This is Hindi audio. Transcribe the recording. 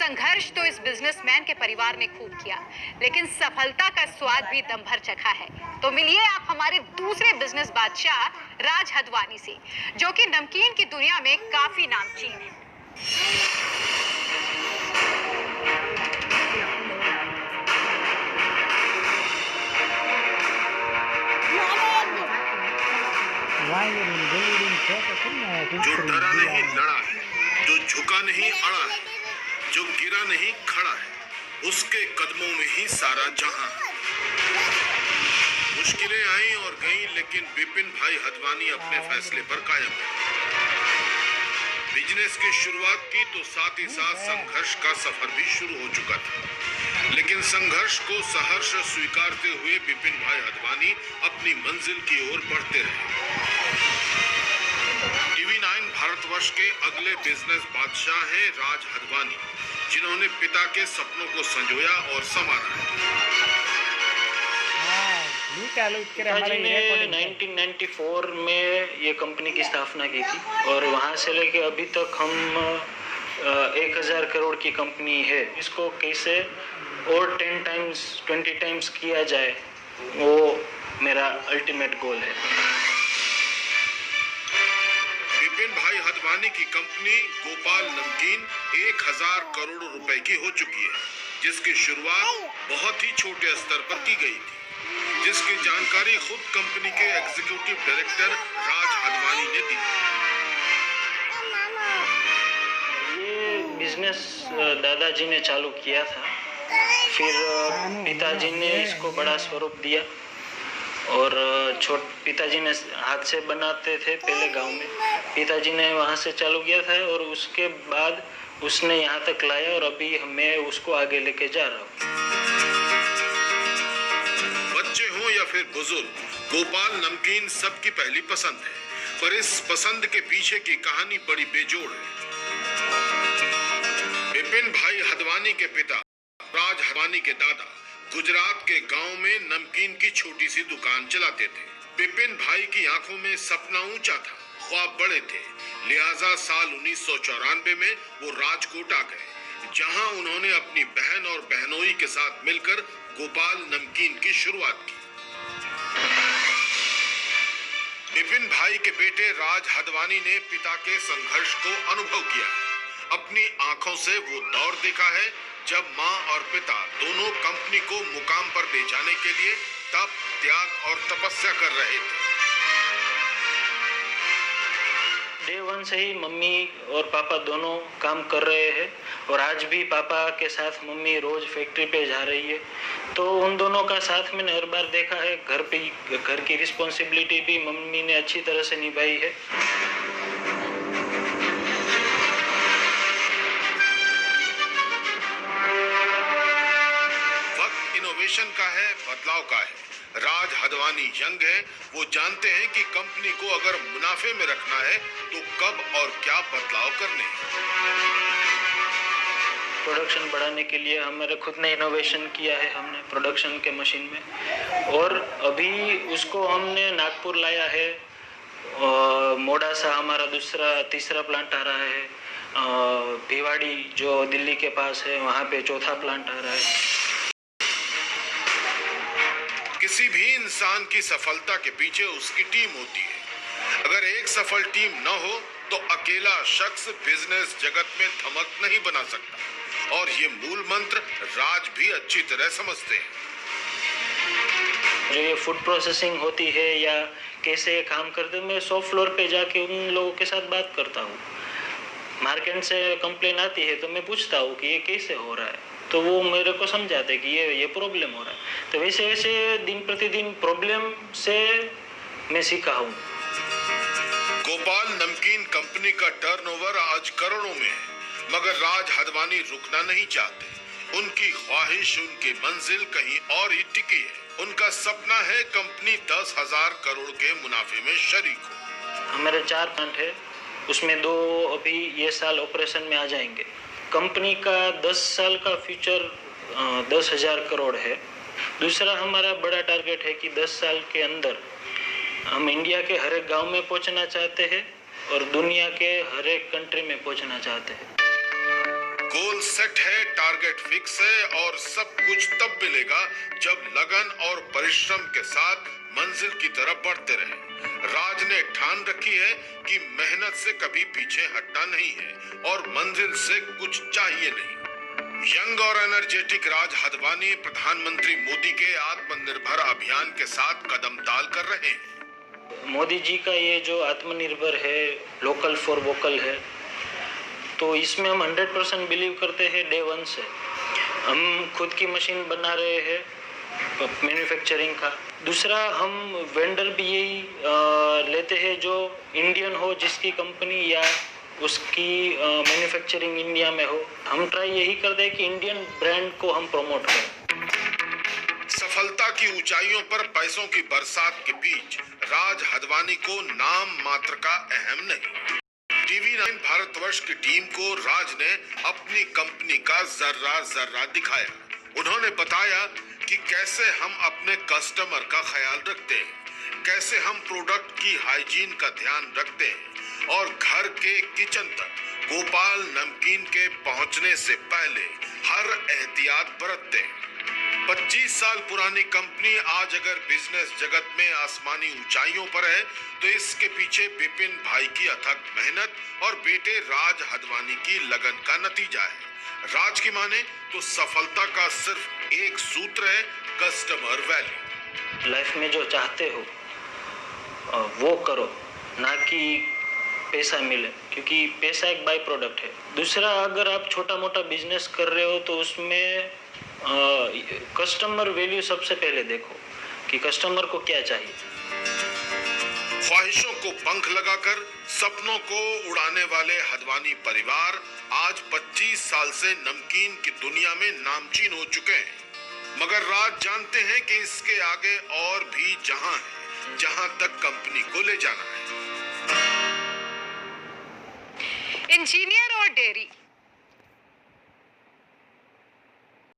संघर्ष तो इस बिजनेसमैन के परिवार ने खूब किया, लेकिन सफलता का स्वाद भी दम भर चखा है। तो मिलिए आप हमारे दूसरे बिजनेस बादशाह राज हदवानी से, जो कि नमकीन की दुनिया में काफी नामचीन है। जो डरा नहीं लड़ा है, जो झुका नहीं अड़ा है, जो गिरा नहीं खड़ा है, उसके कदमों में ही सारा जहां है। मुश्किलें आई और गईं, लेकिन विपिन भाई हदवानी अपने फैसले पर कायम है। बिजनेस की शुरुआत की तो साथ ही साथ संघर्ष का सफर भी शुरू हो चुका था, लेकिन संघर्ष को सहर्ष स्वीकारते हुए विपिन भाई हदवानी अपनी मंजिल की ओर बढ़ते रहे। टीवी9 भारतवर्ष के अगले बिजनेस बादशाह हैं राज हदवानी, जिन्होंने पिता के सपनों को संजोया और संवारा है। पिताजी ने 1994 में ये कंपनी की स्थापना की थी और वहाँ से लेके अभी तक हम 1000 करोड़ की कंपनी है। इसको कैसे और 10 टाइम्स 20 टाइम्स किया जाए, वो मेरा अल्टीमेट गोल है। विपिन भाई हदवानी की कंपनी गोपाल नमकीन 1000 करोड़ रुपए की हो चुकी है, जिसकी शुरुआत बहुत ही छोटे स्तर पर की गई थी, जिसकी जानकारी खुद कंपनी के एग्जीक्यूटिव डायरेक्टर राज हदवानी ने दी। ये बिजनेस दादाजी ने चालू किया था, फिर पिताजी ने इसको बड़ा स्वरूप दिया और पिताजी ने हाथ से बनाते थे पहले गांव में, पिताजी ने वहां से चालू किया था और उसके बाद उसने यहाँ तक लाया और अभी मैं उसको आगे लेके जा रहा हूँ। बच्चे हो या फिर बुजुर्ग, गोपाल नमकीन सबकी पहली पसंद है, पर इस पसंद के पीछे की कहानी बड़ी बेजोड़ है। विपिन भाई हदवानी के पिता राज हदवानी के दादा गुजरात के गांव में नमकीन की छोटी सी दुकान चलाते थे। विपिन भाई की आंखों में सपना ऊंचा था, ख्वाब बड़े थे, लिहाजा साल 1994 में वो राजकोट आ गए, जहां उन्होंने अपनी बहन और बहनोई के साथ मिलकर गोपाल नमकीन की शुरुआत की। विपिन भाई के बेटे राज हदवानी ने पिता के संघर्ष को अनुभव किया, अपनी आंखों से वो दौर देखा है जब मां और पिता दोनों कंपनी को मुकाम पर ले जाने के लिए तप, त्याग और तपस्या कर रहे थे। डे वन से ही मम्मी और पापा दोनों काम कर रहे हैं और आज भी पापा के साथ मम्मी रोज फैक्ट्री पे जा रही है, तो उन दोनों का साथ मैंने हर बार देखा है। घर की रिस्पॉन्सिबिलिटी भी मम्मी ने अच्छी तरह से निभाई है। वक्त इनोवेशन का है, बदलाव का है। राज हदवानी यंग है, वो जानते हैं कि कंपनी को अगर मुनाफे में रखना है तो कब और क्या बदलाव करने हैं। प्रोडक्शन बढ़ाने के लिए हमारे खुद ने इनोवेशन किया है, हमने प्रोडक्शन के मशीन में, और अभी उसको हमने नागपुर लाया है। मोडासा हमारा तीसरा प्लांट आ रहा है, भिवाड़ी जो दिल्ली के पास है वहाँ पे चौथा प्लांट आ रहा है। किसी भी इंसान की सफलता के पीछे उसकी टीम होती है। अगर एक सफल टीम न हो तो अकेला शख्स बिजनेस जगत में धमक नहीं बना सकता, और ये मूल मंत्र राज भी अच्छी तरह समझते हैं। जो ये फूड प्रोसेसिंग होती है या कैसे काम करते हैं, मैं शॉप फ्लोर पे जाके उन लोगों के साथ बात करता हूँ। मार्केट से कंप्लेन आती है तो मैं पूछता हूँ कि ये कैसे हो रहा है, तो वो मेरे को समझाते हैं कि ये प्रॉब्लम हो रहा है। तो वैसे वैसे दिन प्रतिदिन प्रॉब्लम से मैं सीखा हूँ। गोपाल नमकीन कंपनी का टर्नओवर आज करोड़ों में है, मगर राज हदवानी रुकना नहीं चाहते। उनकी ख्वाहिश, उनकी मंजिल कहीं और ही टिकी है। उनका सपना है कंपनी 10,000 करोड़ के मुनाफे में शरीक हो। हमारे 4 प्लांट है, उसमें 2 अभी ये साल ऑपरेशन में आ जाएंगे। कंपनी का 10 साल का फ्यूचर 10,000 करोड़ है। दूसरा हमारा बड़ा टारगेट है कि 10 साल के अंदर हम इंडिया के हर एक गांव में पहुंचना चाहते हैं और दुनिया के हर एक कंट्री में पहुंचना चाहते हैं। गोल सेट है, टारगेट फिक्स है और सब कुछ तब मिलेगा जब लगन और परिश्रम के साथ मंजिल की तरफ बढ़ते रहे। राज ने ठान रखी है कि मेहनत से कभी पीछे हटना नहीं है और मंजिल से कुछ चाहिए नहीं। यंग और एनर्जेटिक राज हदवानी प्रधानमंत्री मोदी के आत्मनिर्भर अभियान के साथ कदम ताल कर रहे हैं। मोदी जी का ये जो आत्मनिर्भर है, लोकल फॉर वोकल है, तो इसमें हम 100% बिलीव करते हैं डे वन से। हम खुद की मशीन बना रहे हैं मैन्युफैक्चरिंग का। दूसरा, हम वेंडर भी यही लेते हैं जो इंडियन हो, जिसकी कंपनी या उसकी मैन्युफैक्चरिंग इंडिया में हो। हम ट्राई यही करते हैं कि इंडियन ब्रांड को हम प्रमोट करें। सफलता की ऊंचाइयों पर पैसों की बरसात के बीच राज हदवानी को नाम मात्र का अहम नहीं। TV9 भारतवर्ष की टीम को राज ने अपनी कंपनी का जर्रा दिखाया। उन्होंने बताया कि कैसे हम अपने कस्टमर का ख्याल रखते हैं, कैसे हम प्रोडक्ट की हाइजीन का ध्यान रखते हैं और घर के किचन तक गोपाल नमकीन के पहुंचने से पहले हर एहतियात बरतते हैं। 25 साल पुरानी कंपनी आज अगर बिजनेस जगत में आसमानी ऊंचाइयों पर है तो इसके पीछे बिपिन भाई की अथक मेहनत और बेटे राज हदवानी की लगन का नतीजा है। राज की माने तो सफलता का सिर्फ एक सूत्र है, कस्टमर वैल्यू। लाइफ में जो चाहते हो वो करो, ना कि पैसा मिले, क्योंकि पैसा एक बाई प्रोडक्ट है। दूसरा, अगर आप छोटा मोटा बिजनेस कर रहे हो तो उसमें कस्टमर वैल्यू सबसे पहले देखो कि कस्टमर को क्या चाहिए। ख्वाहिशों को पंख लगाकर सपनों को उड़ाने वाले हदवानी परिवार आज 25 साल से नमकीन की दुनिया में नामचीन हो चुके हैं। मगर राज जानते हैं कि इसके आगे और भी जहां है, जहां तक कंपनी को ले जाना है। इंजीनियर और डेयरी